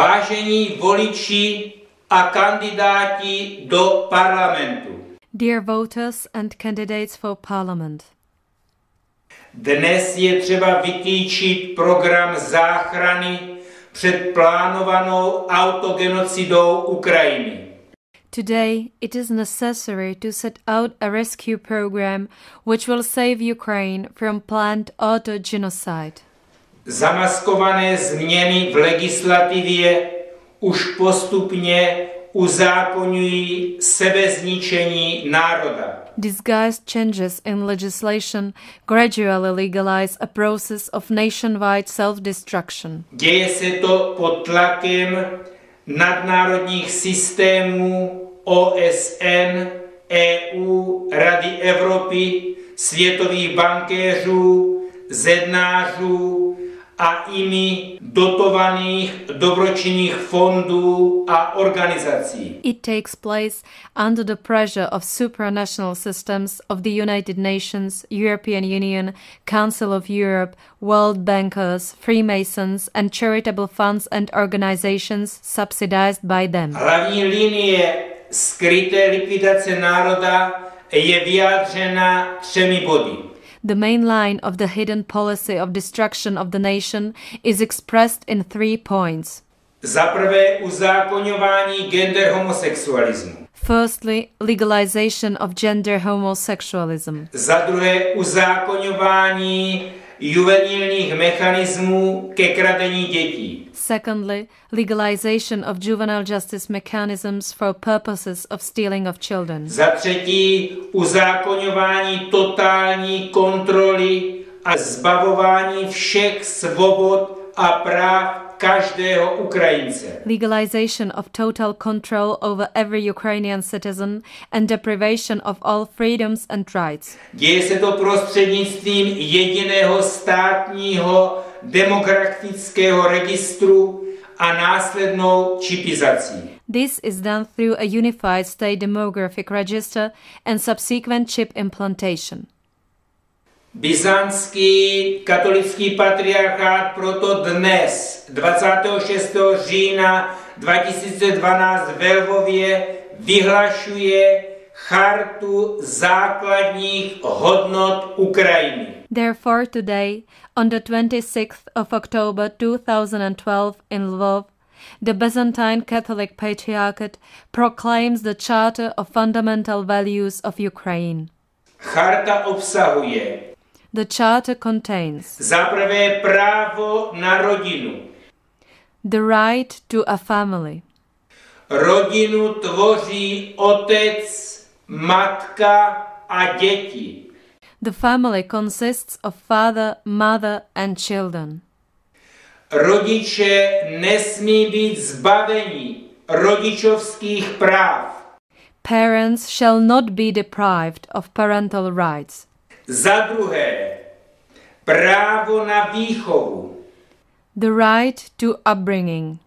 Vážení voliči a kandidáti do parlamentu. Dear voters and candidates for parliament. Dnes je třeba vytýčit program záchrany před plánovanou autogenocidou Ukrajiny. Today it is necessary to set out a rescue program which will save Ukraine from planned auto-genocide. Zamaskované změny v legislativě už postupně uzákoňují sebezničení národa. Disguised changes in legislation gradually legalize a process of nationwide self-destruction. Děje se to pod tlakem nadnárodních systémů OSN, EU, Rady Evropy, světových bankéřů, zednářů a jimi dotovaných dobročinných fondů a organizací. It takes place under the pressure of supranational systems of the United Nations, European Union, Council of Europe, World Bankers, Freemasons and charitable funds and organizations subsidized by them. Hlavní linie skryté likvidace národa je vyjádřena 3 body. The main line of the hidden policy of destruction of the nation is expressed in 3 points. Za prvé uzákoňování gender homosexualismu. Firstly, legalization of gender homosexualism. Za druhé uzákoňování juvenilních mechanismů ke kradení dětí. Secondly, legalization of juvenile justice mechanisms for purposes of stealing of children. Za třetí uzákoňování totální kontroly a zbavování všech svobod a práv každého Ukrajince. Legalization of total control over every Ukrainian citizen and deprivation of all freedoms and rights. Děje se to prostřednictvím jediného státního demografického registru a následnou čipizací. This is done through a unified state demographic register and subsequent chip implantation. Byzantský katolický patriarchát proto dnes, 26. října 2012 ve Lvově, vyhlašuje chartu základních hodnot Ukrajiny. Therefore today, on the 26th of October 2012 in Lvov, the Byzantine Catholic Patriarchate proclaims the Charter of Fundamental Values of Ukraine. Charta obsahuje The Charter contains za prvé právo na rodinu. the right to a family. Rodinu tvoří otec, matka a děti. The family consists of father, mother and children. Rodiče nesmí být zbaveni rodičovských práv. Parents shall not be deprived of parental rights. Za druhé, právo na výchovu. The right to upbringing.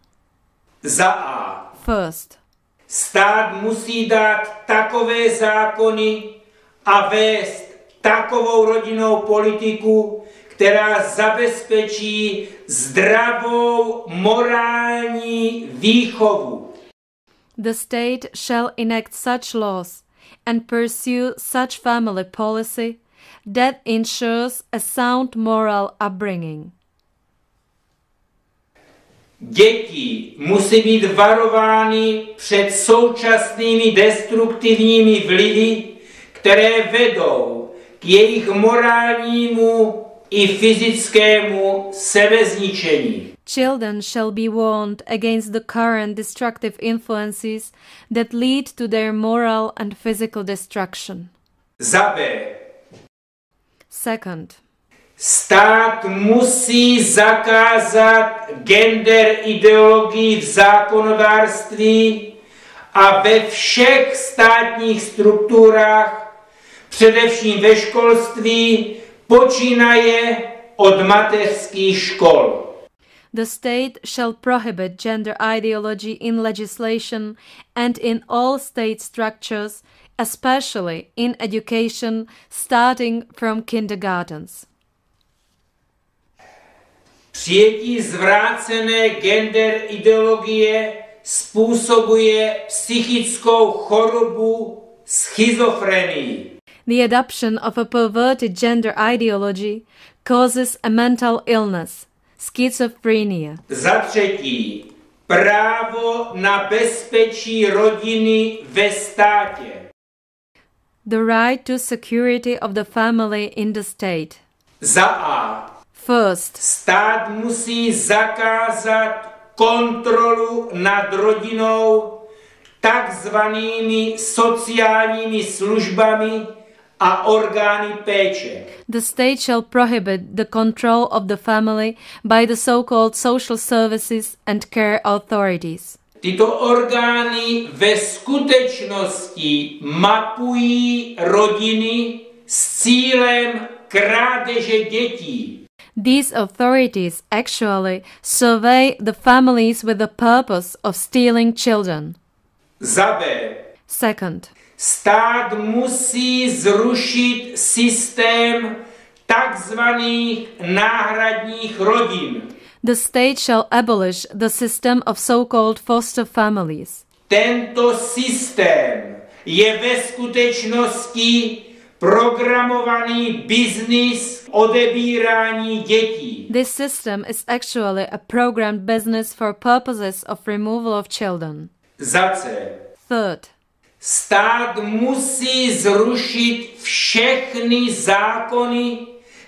Za A. First, Stát musí dát takové zákony a vést takovou rodinnou politiku, která zabezpečí zdravou morální výchovu. the state shall enact such laws and pursue such family policy that ensures a sound moral upbringing. Děti musí být varovány před současnými destruktivními vlivy, které vedou k jejich morálnímu i fyzickému sebezničení. Children shall be warned against the current destructive influences that lead to their moral and physical destruction. Za B. Second, Stát musí zakázat gender ideologii v zákonodárství a ve všech státních strukturách, především ve školství, počínaje od mateřských škol. the state shall prohibit gender ideology in legislation and in all state structures, especially in education, starting from kindergartens. Přijetí zvrácené gender ideologie způsobuje psychickou chorobu schizofrenii. The adoption of a perverted gender ideology causes a mental illness, schizophrenia. Za třetí, právo na bezpečí rodiny ve státě. The right to security of the family in the state. Za A. First, Stát musí zakázat kontrolu nad rodinou takzvanými sociálními službami a orgány péče. the state shall prohibit the control of the family by the so-called social services and care authorities. Tyto orgány ve skutečnosti mapují rodiny s cílem krádeže dětí. These authorities actually survey the families with the purpose of stealing children. Za B. Second, Stát musí zrušit systém takzvaných náhradních rodin. the state shall abolish the system of so-called foster families. Tento systém je ve skutečnosti programovaný biznis odebírání dětí. This system is actually a programmed business for purposes of removal of children. Za C. Third, Stát musí zrušit všechny zákony,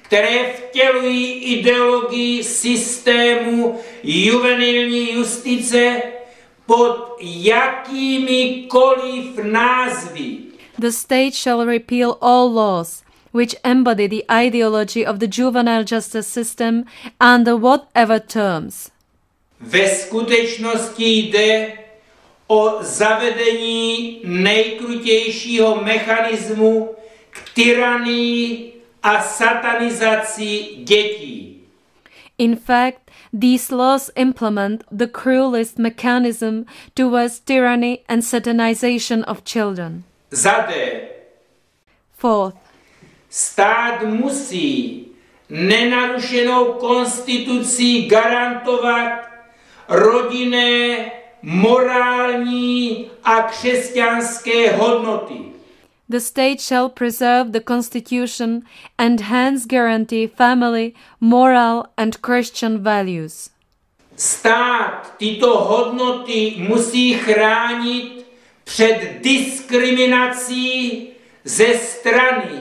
které vtělují ideologii systému juvenilní justice pod jakýmikoliv názvy. the state shall repeal all laws which embody the ideology of the juvenile justice system under whatever terms. Ve skutečnosti jde o zavedení nejkrutějšího mechanismu k tyranii a satanizaci dětí. In fact, these laws implement the cruelest mechanism towards tyranny and satanization of children. Za D. Fourth, Stát musí nenarušenou konstitucí garantovat rodinné, morální a křesťanské hodnoty. the state shall preserve the constitution and hence guarantee family, moral and Christian values. Stát tyto hodnoty musí chránit před diskriminací ze strany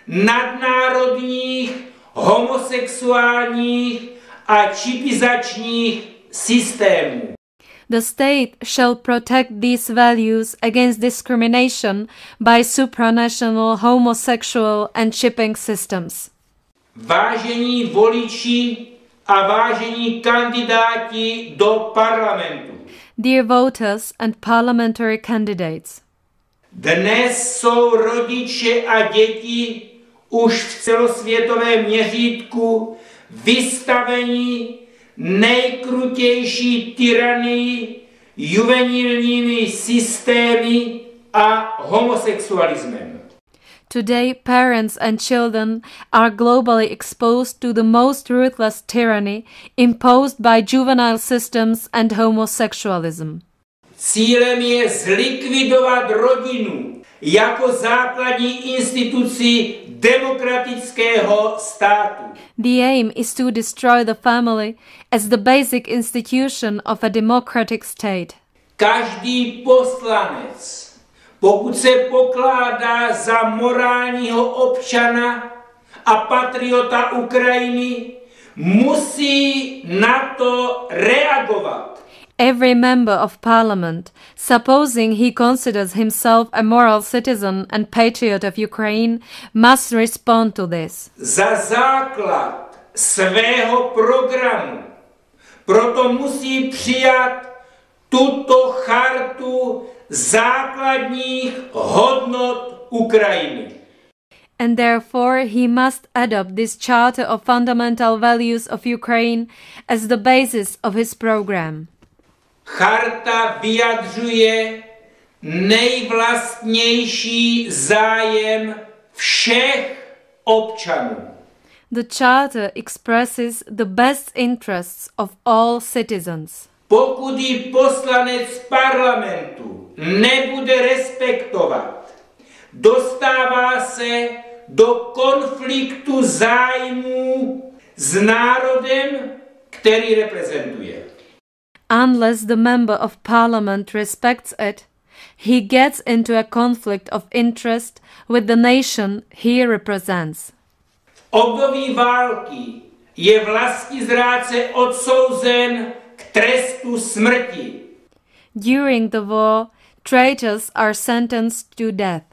nadnárodních, homosexuálních a čipizačních systémů. The state shall protect these values against discrimination by supranational, homosexual and shipping systems. Vážení voliči a vážení kandidáti do parlamentu. Dear voters and parliamentary candidates, Dnes jsou rodiče a děti už v celosvětovém měřítku vystaveni nejkrutější tyranii, juvenilními systémy a homosexualismem. today parents and children are globally exposed to the most ruthless tyranny imposed by juvenile systems and homosexualism. Cílem je zlikvidovat rodinu jako základní instituci demokratického státu. The aim is to destroy the family as the basic institution of a democratic state. Každý poslanec, pokud se pokládá za morálního občana a patriota Ukrajiny, musí na to reagovat. Every member of parliament, supposing he considers himself a moral citizen and patriot of Ukraine, must respond to this. Za základ svého programu proto musí přijat tuto chartu základních hodnot Ukrajiny. And therefore he must adopt this Charter of Fundamental Values of Ukraine as the basis of his program. Charta vyjadřuje nejvlastnější zájem všech občanů. The Charter expresses the best interests of all citizens. Pokud ji poslanec parlamentu nebude respektovat, dostává se do konfliktu zájmů s národem, který reprezentuje. Unless the member of parliament respects it, he gets into a conflict of interest with the nation he represents. V období války je vlastizrádce odsouzen k trestu smrti. During the war, traitors are sentenced to death.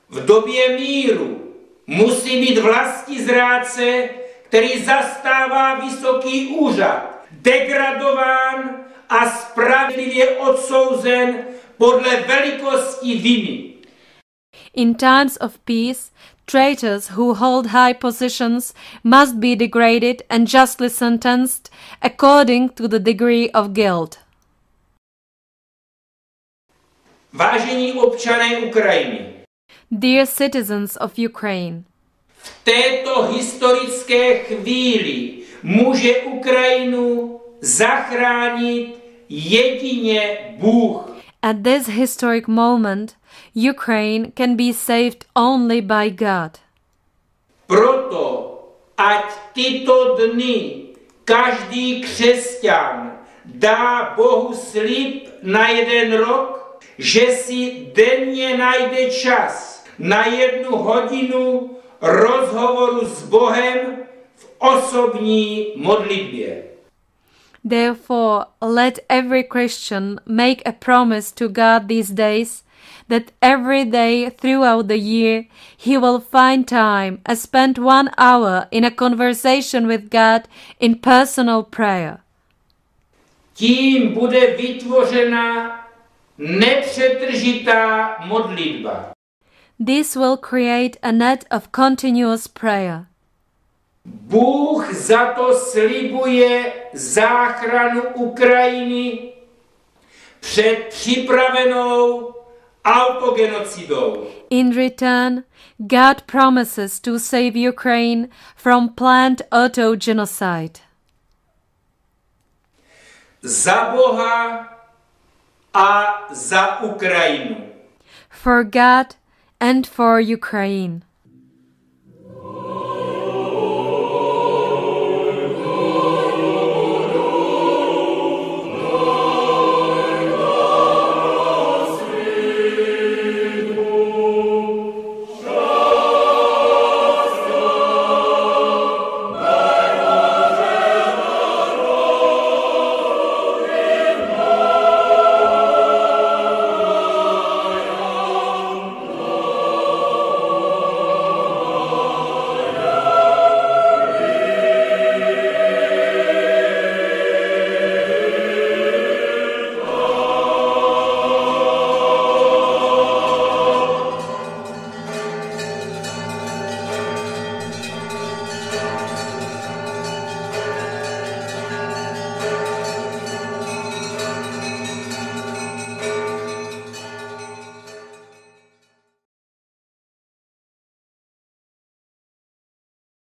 V době míru musí být vlastizrádce, který zastává vysoký úřad, degradován a spravedlivě odsouzen podle velikosti viny. In times of peace, traitors who hold high positions must be degraded and justly sentenced according to the degree of guilt. Vážení občané Ukrajiny, Dear citizens of Ukraine, v této historické chvíli může Ukrajinu zachránit jedině Bůh. at this historic moment, Ukraine can be saved only by God. Proto, ať tyto dny každý křesťan dá Bohu slib na 1 rok, že si denně najde čas na 1 hodinu rozhovoru s Bohem v osobní modlitbě. Therefore, let every Christian make a promise to God these days that every day throughout the year he will find time and spend 1 hour in a conversation with God in personal prayer. Tím bude vytvořena nepřetržitá modlitba. This will create a net of continuous prayer. Bůh za to slibuje záchranu Ukrajiny před připravenou autogenocidou. In return, God promises to save Ukraine from planned auto-genocide. Za Boha a za Ukrajinu. For God and for Ukraine.